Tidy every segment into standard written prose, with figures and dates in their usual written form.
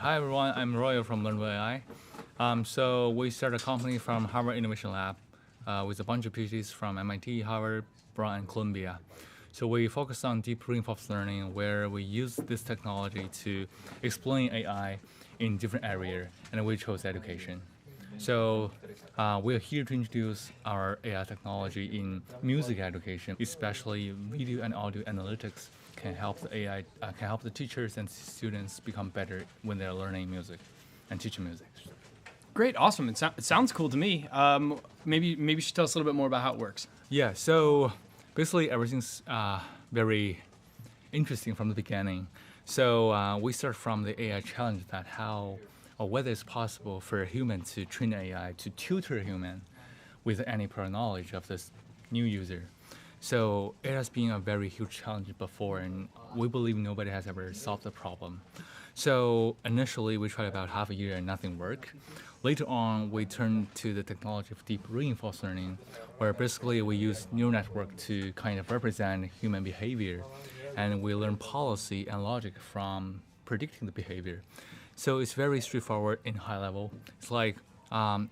Hi everyone, I'm Roy from Learnable.ai. So we started a company from Harvard Innovation Lab with a bunch of PhDs from MIT, Harvard, Brown, and Columbia. So we focus on deep reinforcement learning, where we use this technology to explain AI in different areas, and we chose education. So we are here to introduce our AI technology in music education, especially video and audio analytics can help the AI, can help the teachers and students become better when they're learning music and teaching music. Great, awesome. It sounds cool to me. Maybe you should tell us a little bit more about how it works. Yeah, so basically everything's very interesting from the beginning. So we start from the AI challenge that how or whether it's possible for a human to train AI to tutor a human with any prior knowledge of this new user. So it has been a very huge challenge before, and we believe nobody has ever solved the problem. So initially we tried about half a year and nothing worked. Later on, we turned to the technology of deep reinforcement learning, where basically we use neural network to kind of represent human behavior, and we learn policy and logic from predicting the behavior. So it's very straightforward in high level. It's like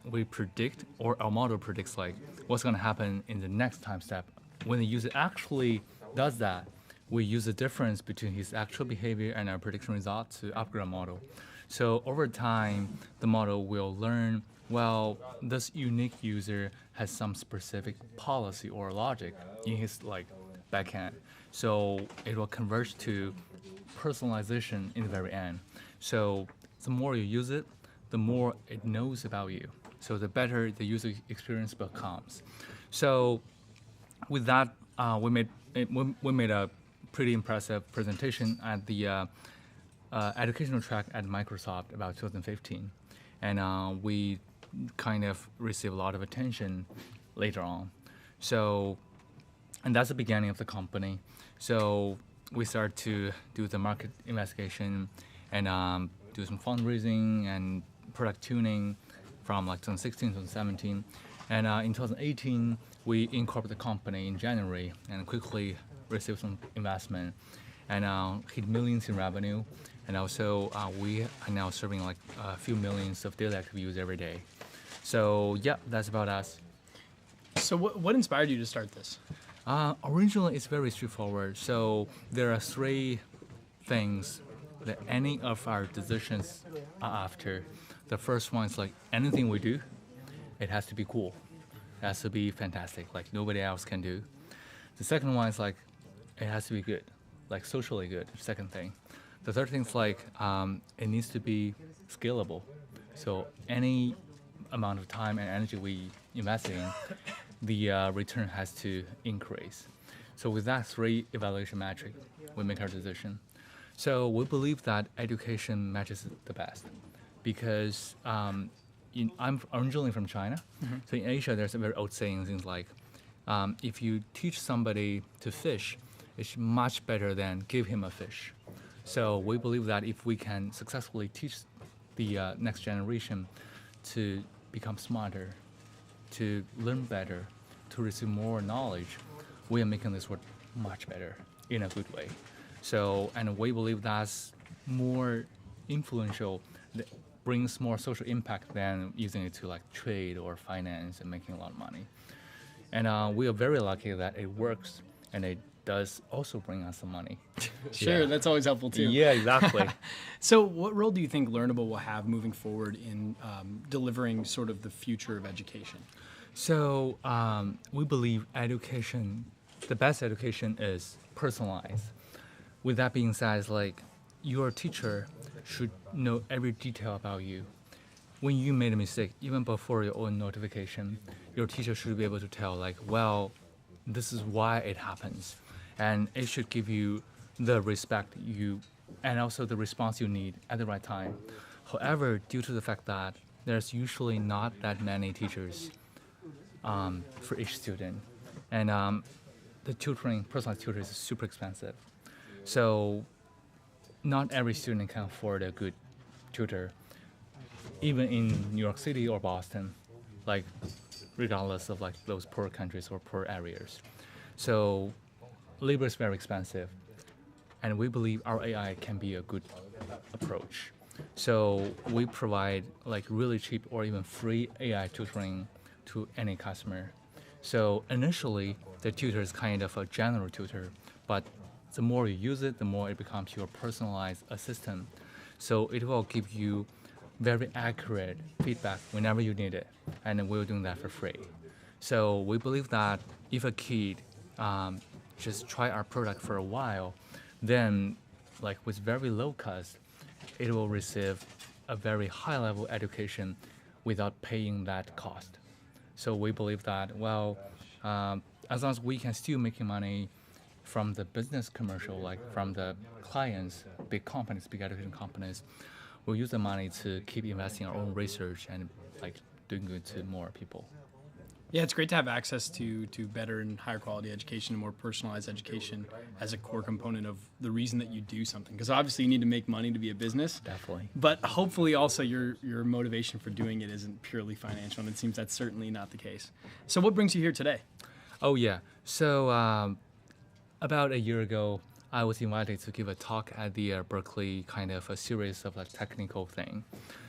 we predict, or our model predicts like what's going to happen in the next time step. When the user actually does that, we use the difference between his actual behavior and our prediction result to upgrade our model. So over time, the model will learn, well, this unique user has some specific policy or logic in his backend. So it will converge to personalization in the very end. So the more you use it, the more it knows about you. So the better the user experience becomes. So with that, we made a pretty impressive presentation at the educational track at Microsoft about 2015, and we kind of received a lot of attention later on. So, and that's the beginning of the company. So we started to do the market investigation and do some fundraising and product tuning from 2016 to 2017. And in 2018, we incorporated the company in January and quickly received some investment and hit millions in revenue. And also, we are now serving a few millions of daily active users every day. So yeah, that's about us. So what inspired you to start this? Originally, it's very straightforward. So there are three things that any of our decisions are after. The first one is anything we do, it has to be cool. It has to be fantastic, like nobody else can do. The second one is it has to be good, like socially good, second thing. The third thing is it needs to be scalable. So any amount of time and energy we invest in, the return has to increase. So with that three evaluation metric, we make our decision. So we believe that education matches the best because I'm originally from China. Mm-hmm. So in Asia, there's a very old saying, things like, if you teach somebody to fish, it's much better than give him a fish. So we believe that if we can successfully teach the next generation to become smarter, to learn better, to receive more knowledge, we are making this world much better in a good way. So, and we believe that's more influential, that brings more social impact than using it to trade or finance and making a lot of money. And we are very lucky that it works, and it does also bring us some money. Sure, yeah. That's always helpful too. Yeah, exactly. So what role do you think Learnable will have moving forward in delivering sort of the future of education? So we believe education, the best education is personalized. With that being said, it's your teacher should know every detail about you. When you made a mistake, even before your own notification, your teacher should be able to tell well, this is why it happens. And it should give you the respect you, and also the response you need at the right time. However, due to the fact that there's usually not that many teachers for each student, and the tutoring, personalized tutor is super expensive. So not every student can afford a good tutor, even in New York City or Boston, regardless of those poor countries or poor areas. So labor is very expensive, and we believe our AI can be a good approach. So we provide like really cheap or even free AI tutoring to any customer. So initially, the tutor is kind of a general tutor, but the more you use it, the more it becomes your personalized assistant. So it will give you very accurate feedback whenever you need it, and we're doing that for free. So we believe that if a kid just try our product for a while, then like with very low cost, it will receive a very high level education without paying that cost. So we believe that, well, as long as we can still making money from the business commercial, like from the clients, big companies, big education companies, we'll use the money to keep investing in our own research and like doing good to more people. Yeah, it's great to have access to better and higher quality education and more personalized education as a core component of the reason that you do something. Because obviously you need to make money to be a business. Definitely. But hopefully also your motivation for doing it isn't purely financial, and it seems that's certainly not the case. So what brings you here today? Oh yeah. So about a year ago, I was invited to give a talk at the Berkeley, kind of a series of like technical thing.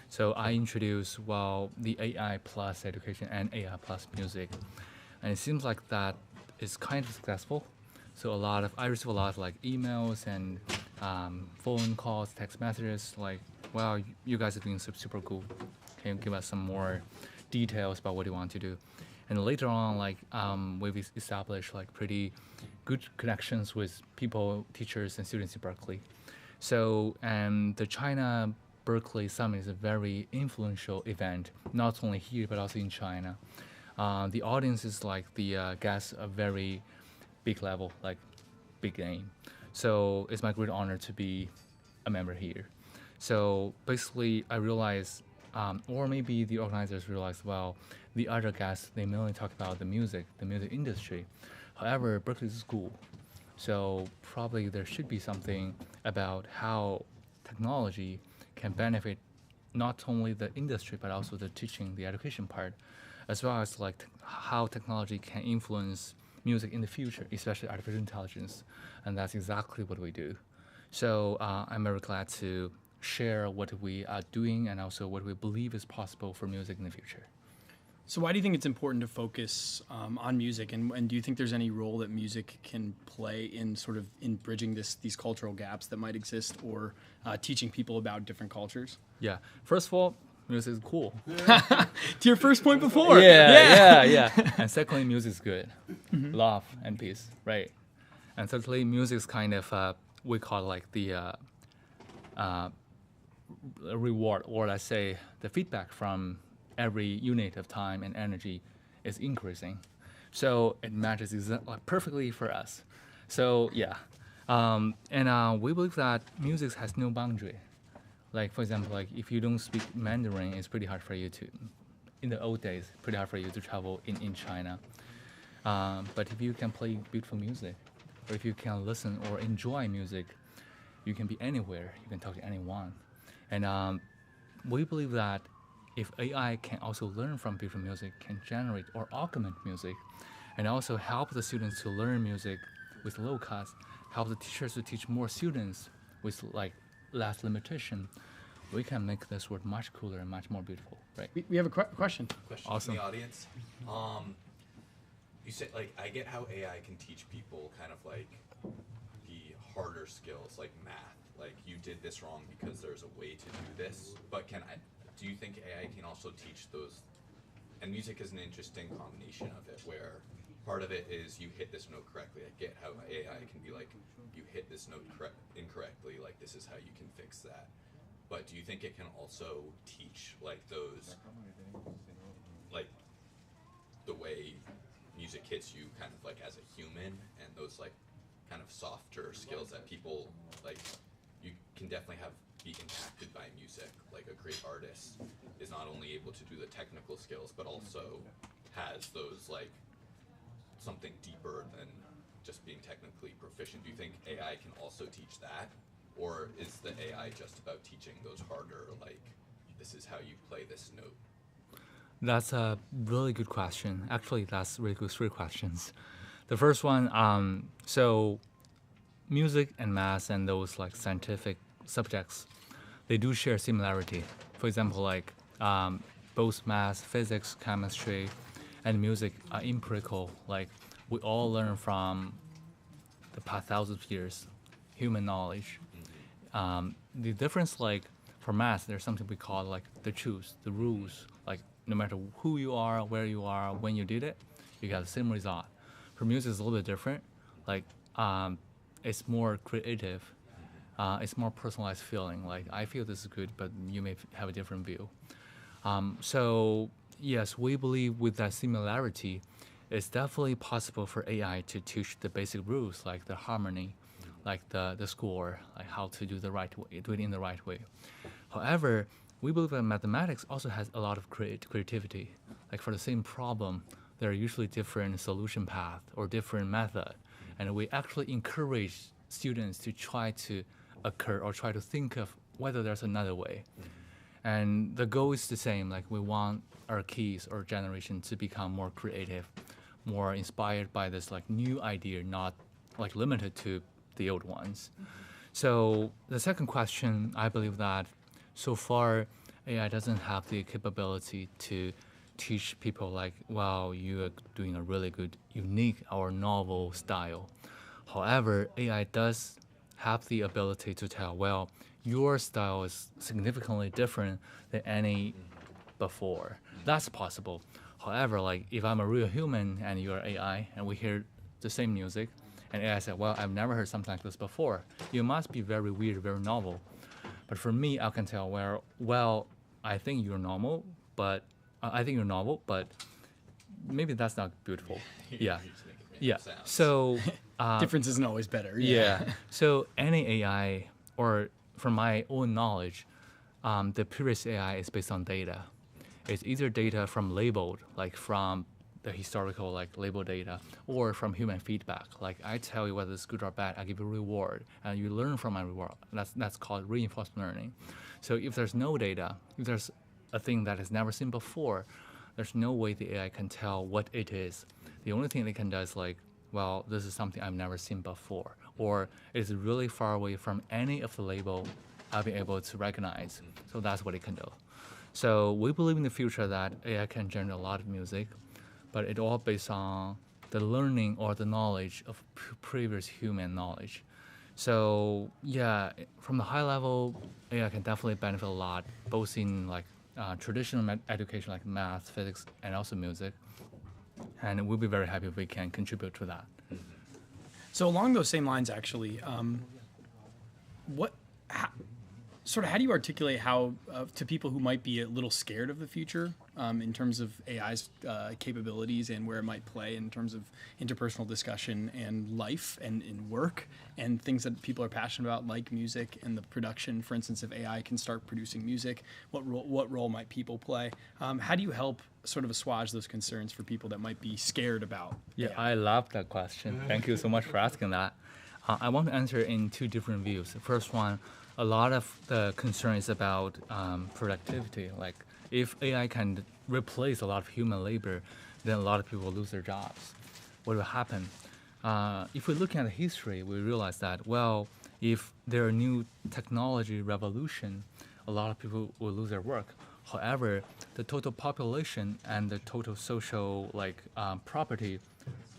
So I introduced the AI plus education and AI plus music, and it seems like that is kind of successful. So I receive a lot of like emails and phone calls, text messages like, wow, you guys are doing super cool. Can you give us some more details about what you want to do? And later on, like we've established like pretty good connections with people, teachers, and students in Berkeley. So, and the China Berkeley Summit is a very influential event, not only here but also in China. The audience is like the guests a very big level, like big name. So it's my great honor to be a member here. So basically, I realized, or maybe the organizers realized, well, the other guests they mainly talk about the music industry. However, Berkeley is a school, so probably there should be something about how technology can benefit not only the industry but also the teaching, the education part, as well as like how technology can influence music in the future, especially artificial intelligence, and that's exactly what we do. So I'm very glad to share what we are doing and also what we believe is possible for music in the future. So why do you think it's important to focus on music, and do you think there's any role that music can play in sort of in bridging these cultural gaps that might exist, or teaching people about different cultures? Yeah. First of all, music is cool. To your first point before. Yeah. And secondly, music is good. Love and peace, right? And thirdly, music is kind of we call it like the reward, or let's say the feedback from every unit of time and energy is increasing. So it matches perfectly for us. So yeah, and we believe that music has no boundary. Like for example, like if you don't speak Mandarin, it's pretty hard for you to, in the old days, pretty hard for you to travel in China. But if you can play beautiful music, or if you can listen or enjoy music, you can be anywhere. You can talk to anyone. And we believe that if AI can also learn from beautiful music, can generate or augment music, and also help the students to learn music with low cost, help the teachers to teach more students with like less limitation, we can make this world much cooler and much more beautiful, right? We have a question. Question Awesome. from the audience. You say like I get how AI can teach people kind of like the harder skills like math. Like you did this wrong because there's a way to do this. But do you think AI can also teach those? And music is an interesting combination of it, where part of it is you hit this note correctly. I get how AI can be like, you hit this note incorrectly, like this is how you can fix that. But do you think it can also teach like those, like the way music hits you kind of like as a human, and those like kind of softer skills that people like, you can definitely be impacted by music. Like a great artist is not only able to do the technical skills, but also has those like something deeper than just being technically proficient. Do you think AI can also teach that? Or is the AI just about teaching those harder, like this is how you play this note? That's a really good question. Actually, that's really good three questions. The first one, so music and math and those like scientific subjects, they do share similarity. For example, like both math, physics, chemistry, and music are empirical. Like we all learn from the past thousands of years, human knowledge. The difference, like for math, there's something we call like the truth, the rules. Like no matter who you are, where you are, when you did it, you got the same result. For music, it's a little bit different. Like it's more creative. It's more personalized feeling. Like I feel this is good, but you may have a different view. So yes, we believe with that similarity, it's definitely possible for AI to teach the basic rules like the harmony, like the score, like how to do the right way, do it in the right way. However, we believe that mathematics also has a lot of creativity. Like for the same problem, there are usually different solution path or different method, and we actually encourage students to try to occur or try to think of whether there's another way. And the goal is the same, like we want our kids or generation to become more creative, more inspired by this like new idea, not like limited to the old ones. So the second question, I believe that so far AI doesn't have the capability to teach people like, wow, you are doing a really good, unique or novel style. However, AI does have the ability to tell, well, your style is significantly different than any before. That's possible. However, like if I'm a real human and you're AI and we hear the same music, and AI said, well, I've never heard something like this before. You must be very weird, very novel. But for me, I can tell well, I think you're normal, but I think you're novel, but maybe that's not beautiful. Yeah. Yeah. So Difference isn't always better. yeah. So any AI, or from my own knowledge, the previous AI is based on data. It's either data from labeled, like from the historical like label data, or from human feedback. Like I tell you whether it's good or bad, I give you a reward, and you learn from my reward. That's called reinforcement learning. So if there's no data, if there's a thing that is never seen before, there's no way the AI can tell what it is. The only thing they can do is like, well, this is something I've never seen before, or it is really far away from any of the label I've been able to recognize. So that's what it can do. So we believe in the future that AI can generate a lot of music, but it all based on the learning or the knowledge of previous human knowledge. So yeah, from the high level, AI can definitely benefit a lot, both in like traditional education like math, physics, and also music. And we'll be very happy if we can contribute to that. So along those same lines, actually, how do you articulate how to people who might be a little scared of the future in terms of AI's capabilities and where it might play in terms of interpersonal discussion and life and in work and things that people are passionate about, like music and the production? For instance, if AI can start producing music, what role might people play? How do you help sort of assuage those concerns for people that might be scared about Yeah, AI? I love that question. Thank you so much for asking that. I want to answer in two different views. The first one, a lot of the concern is about productivity. Like if AI can replace a lot of human labor, then a lot of people will lose their jobs. What will happen? If we look at the history, we realize that, well, if there are new technology revolution, a lot of people will lose their work. However, the total population and the total social property,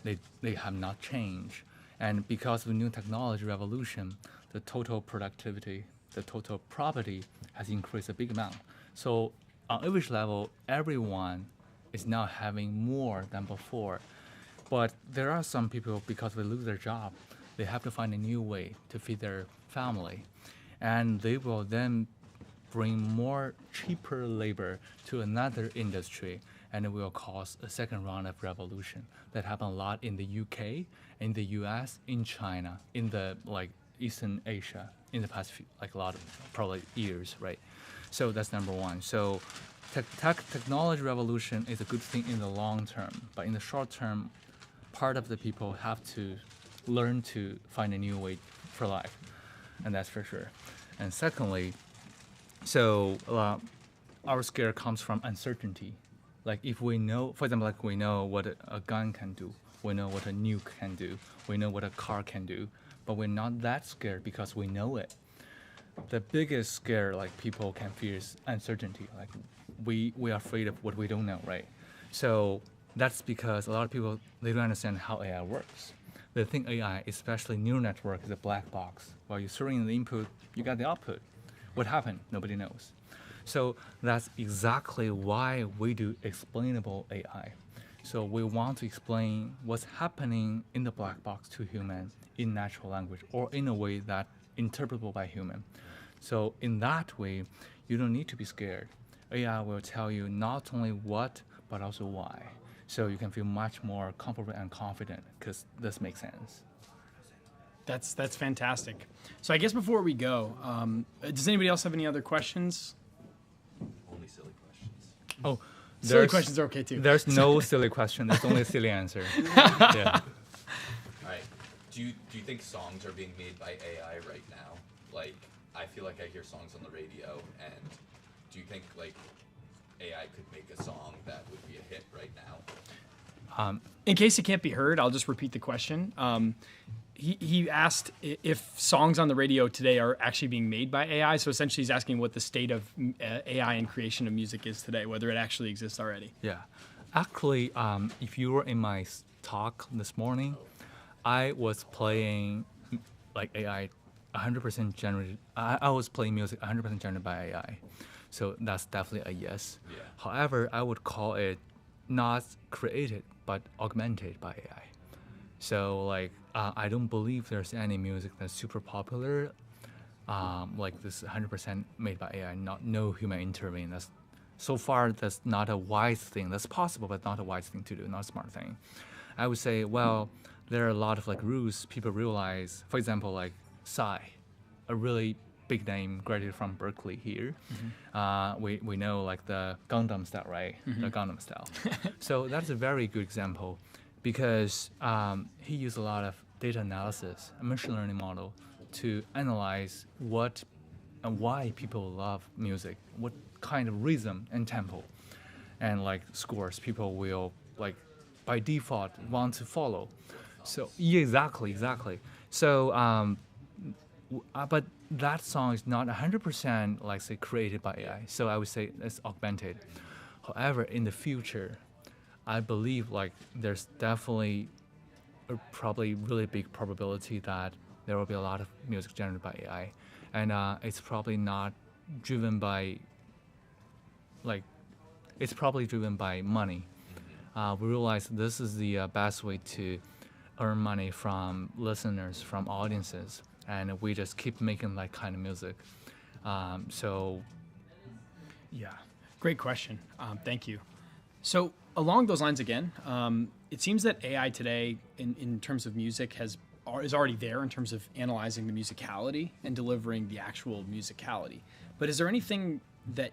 they have not changed. And because of the new technology revolution, the total productivity, the total property has increased a big amount. So on average level, everyone is now having more than before. But there are some people, because they lose their job, they have to find a new way to feed their family. And they will then bring more cheaper labor to another industry, and it will cause a second round of revolution. That happened a lot in the UK, in the US, in China, in the Eastern Asia in the past few, a lot of probably years, right? So that's number one. So technology revolution is a good thing in the long term, but in the short term, part of the people have to learn to find a new way for life, and that's for sure. And secondly, so our scare comes from uncertainty. Like if we know, for example, like we know what a gun can do, we know what a nuke can do, we know what a car can do, but we're not that scared because we know it. the biggest scare like people can fear is uncertainty. Like we are afraid of what we don't know, right? So that's because a lot of people they don't understand how AI works. They think AI, especially neural network, is a black box. While you're throwing the input, you got the output. What happened? Nobody knows. So that's exactly why we do explainable AI. So we want to explain what's happening in the black box to human in natural language or in a way that interpretable by human. So in that way, you don't need to be scared. AI will tell you not only what, but also why. So you can feel much more comfortable and confident because this makes sense. That's fantastic. So I guess before we go, does anybody else have any other questions? Only silly questions. Oh, Silly questions are okay too. There's no silly question. There's only a silly answer. Yeah. All right. Do you think songs are being made by AI right now? Like, I feel like I hear songs on the radio, and do you think like AI could make a song that would be a hit right now? In case it can't be heard, I'll just repeat the question. He asked if songs on the radio today are actually being made by AI. So essentially, he's asking what the state of AI and creation of music is today, whether it actually exists already. Yeah. Actually, if you were in my talk this morning, I was playing like AI 100% generated. I was playing music 100% generated by AI. So that's definitely a yes. Yeah. However, I would call it not created, but augmented by AI. So like, I don't believe there's any music that's super popular, like this 100% made by AI, no human intervene. So far, that's not a wise thing. That's possible, but not a wise thing to do, not a smart thing. I would say, well, there are a lot of like rules people realize. For example, like Psy, a really big name graduated from Berkeley here. Mm-hmm. We know like the Gangnam style, right? Mm-hmm. The Gangnam style. So that's a very good example because he used a lot of data analysis, a machine learning model to analyze what and why people love music, what kind of rhythm and tempo and like scores people will like by default want to follow. So yeah, exactly. So but that song is not 100% like say created by AI. So I would say it's augmented. However, in the future, I believe like there's definitely a probably really big probability that there will be a lot of music generated by AI, and it's probably not driven by like it's probably driven by money. We realize this is the best way to earn money from listeners, from audiences, and we just keep making that kind of music. So, yeah. Great question. Thank you. So along those lines again, it seems that AI today, in terms of music, is already there in terms of analyzing the musicality and delivering the actual musicality. But is there anything that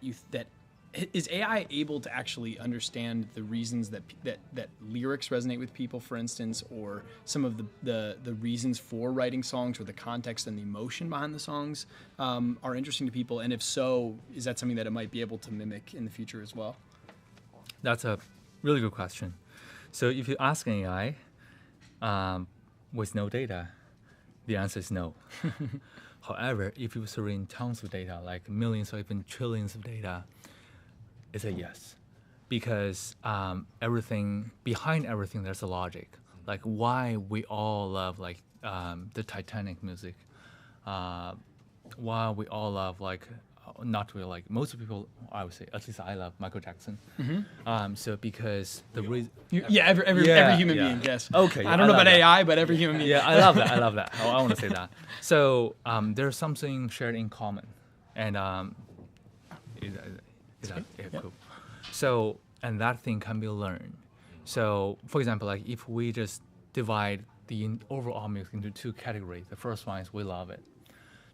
is AI able to actually understand the reasons that lyrics resonate with people, for instance, or some of the reasons for writing songs, or the context and the emotion behind the songs are interesting to people? And if so, is that something that it might be able to mimic in the future as well? That's a really good question. So if you ask an AI with no data, the answer is no. However, if you throw in tons of data, like millions or even trillions of data, it's a yes. Because behind everything, there's a logic. Like why we all love like the Titanic music, why we all love like, not really like most people, I would say, at least I love Michael Jackson. Mm-hmm. So because the reason, every human being, yes. Okay, I don't know about that. AI, but every human being. Yeah, I love that. I want to say that. So there's something shared in common, and cool. So and that thing can be learned. So for example, like if we just divide the overall music into two categories, the first one is we love it.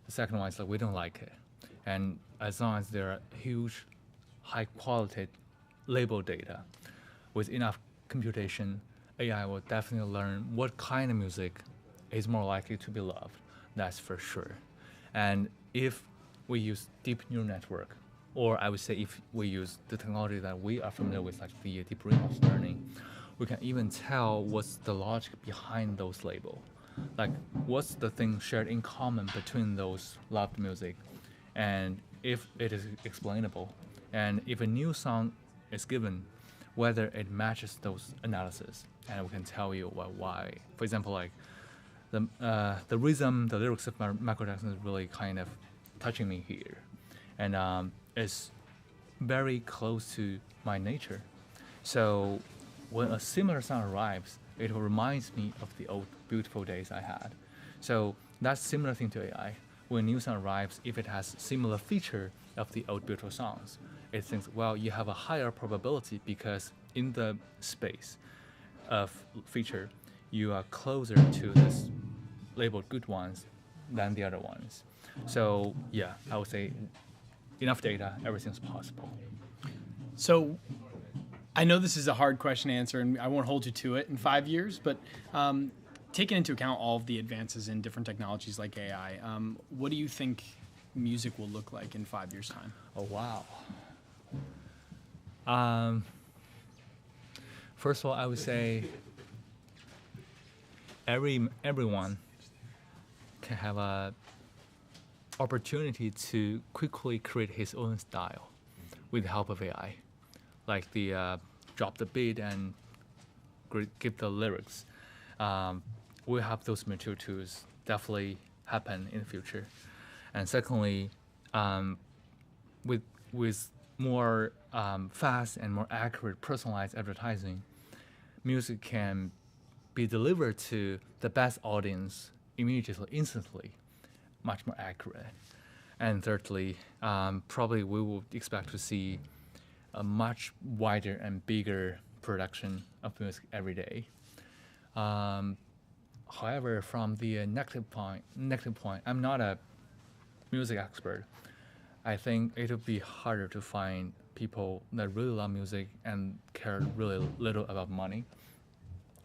The second one is like we don't like it. And as long as there are huge, high-quality label data with enough computation, AI will definitely learn what kind of music is more likely to be loved. That's for sure. And if we use deep neural network, or I would say if we use the technology that we are familiar with, like the deep reinforcement learning, we can even tell what's the logic behind those labels. Like what's the thing shared in common between those loved music. and if it is explainable, and if a new song is given, whether it matches those analysis, and we can tell you why. For example, like the rhythm, the lyrics of Michael Jackson is really kind of touching me here, and it's very close to my nature. So when a similar song arrives, it reminds me of the old beautiful days I had. So that's similar thing to AI. When new song arrives, if it has similar feature of the old beautiful songs, it thinks, well, you have a higher probability because in the space of feature, you are closer to this labeled good ones than the other ones. So yeah, I would say enough data, everything's possible. So I know this is a hard question to answer, and I won't hold you to it in 5 years, but taking into account all of the advances in different technologies like AI, what do you think music will look like in 5 years' time? Oh wow. First of all, I would say everyone can have a opportunity to quickly create his own style with the help of AI, like the drop the beat and give the lyrics. We have those material tools definitely happen in the future. And secondly, with more fast and more accurate personalized advertising, music can be delivered to the best audience immediately, instantly, much more accurate. And thirdly, probably we will expect to see a much wider and bigger production of music every day. However, from the negative point, I'm not a music expert. I think it would be harder to find people that really love music and care really little about money.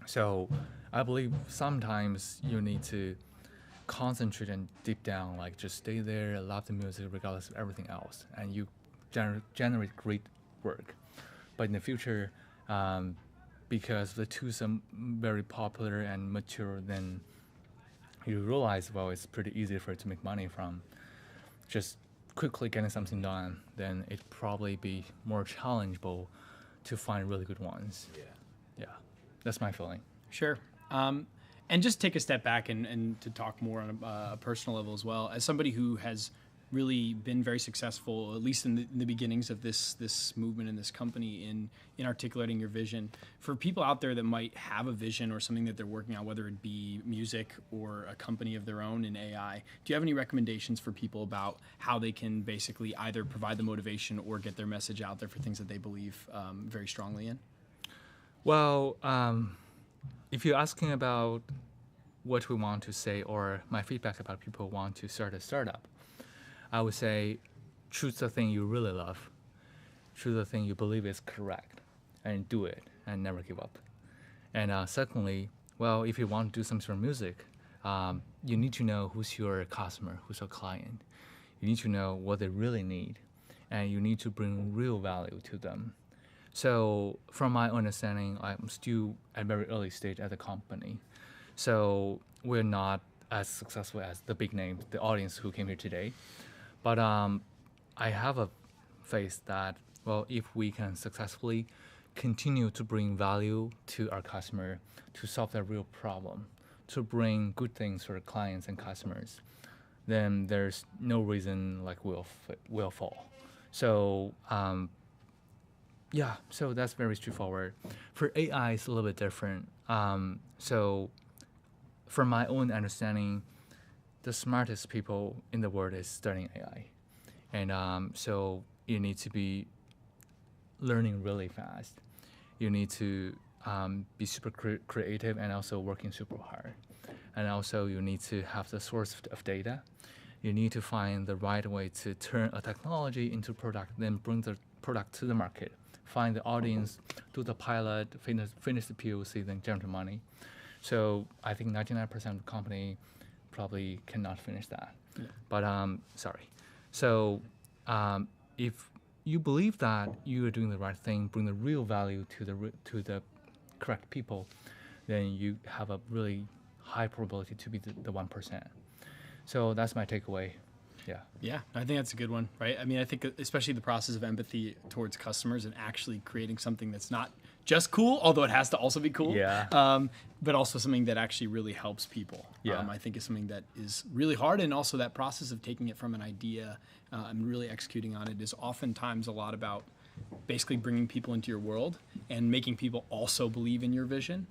So I believe sometimes you need to concentrate and deep down, like just stay there, love the music regardless of everything else, and you generate great work. But in the future, because the tools are very popular and mature, then you realize, well, it's pretty easy for it to make money from just quickly getting something done. Then it'd probably be more challengeable to find really good ones. Yeah, that's my feeling. Sure. And just take a step back and to talk more on a personal level as well. As somebody who has really been very successful, at least in the beginnings of this movement and this company, in articulating your vision, for people out there that might have a vision or something that they're working on, whether it be music or a company of their own in AI, do you have any recommendations for people about how they can basically either provide the motivation or get their message out there for things that they believe very strongly in? Well, if you're asking about what we want to say or my feedback about people who want to start a startup, I would say choose the thing you really love, choose the thing you believe is correct, and do it and never give up. And secondly, well, if you want to do some sort of music, you need to know who's your customer, who's your client. You need to know what they really need, and you need to bring real value to them. So from my understanding, I'm still at a very early stage at the company. So we're not as successful as the big names, the audience who came here today. But I have a faith that, well, if we can successfully continue to bring value to our customer, to solve their real problem, to bring good things for our clients and customers, then there's no reason like we'll fall. So yeah, so that's very straightforward. For AI, it's a little bit different. So from my own understanding, the smartest people in the world is studying AI. And so you need to be learning really fast. You need to be super creative and also working super hard. And also you need to have the source of data. You need to find the right way to turn a technology into product, then bring the product to the market. Find the audience, do the pilot, finish the POC, then generate money. So I think 99% of the company probably cannot finish that. Yeah. But sorry. So if you believe that you are doing the right thing, bring the real value to the correct people, then you have a really high probability to be the 1%. So that's my takeaway. Yeah. Yeah, I think that's a good one, right? I mean, I think especially the process of empathy towards customers and actually creating something that's not just cool, although it has to also be cool. Yeah. But also something that actually really helps people. Yeah. I think is something that is really hard, and also that process of taking it from an idea and really executing on it is oftentimes a lot about basically bringing people into your world and making people also believe in your vision.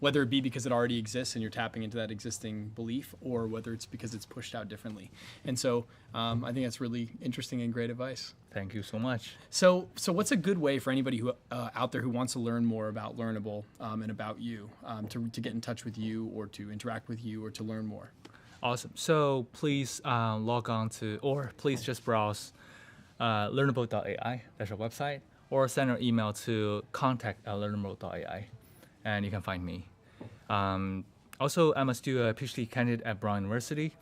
Whether it be because it already exists and you're tapping into that existing belief, or whether it's because it's pushed out differently. And so I think that's really interesting and great advice. Thank you so much. So what's a good way for anybody who out there who wants to learn more about Learnable and about you to get in touch with you, or to interact with you, or to learn more? Awesome. So please log on to, or please just browse Learnable.ai, that's our website, or send an email to contact@Learnable.ai, and you can find me. Also, I'm a PhD candidate at Brown University.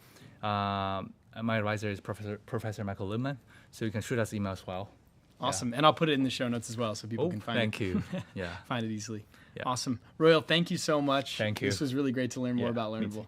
My advisor is Professor Michael Lippman, so you can shoot us email as well. Awesome. And I'll put it in the show notes as well so people can find thank it. you. Yeah. Find it easily. Yeah. Awesome. Royal, thank you so much. Thank you. This was really great to learn more Yeah, about me Learnable. too.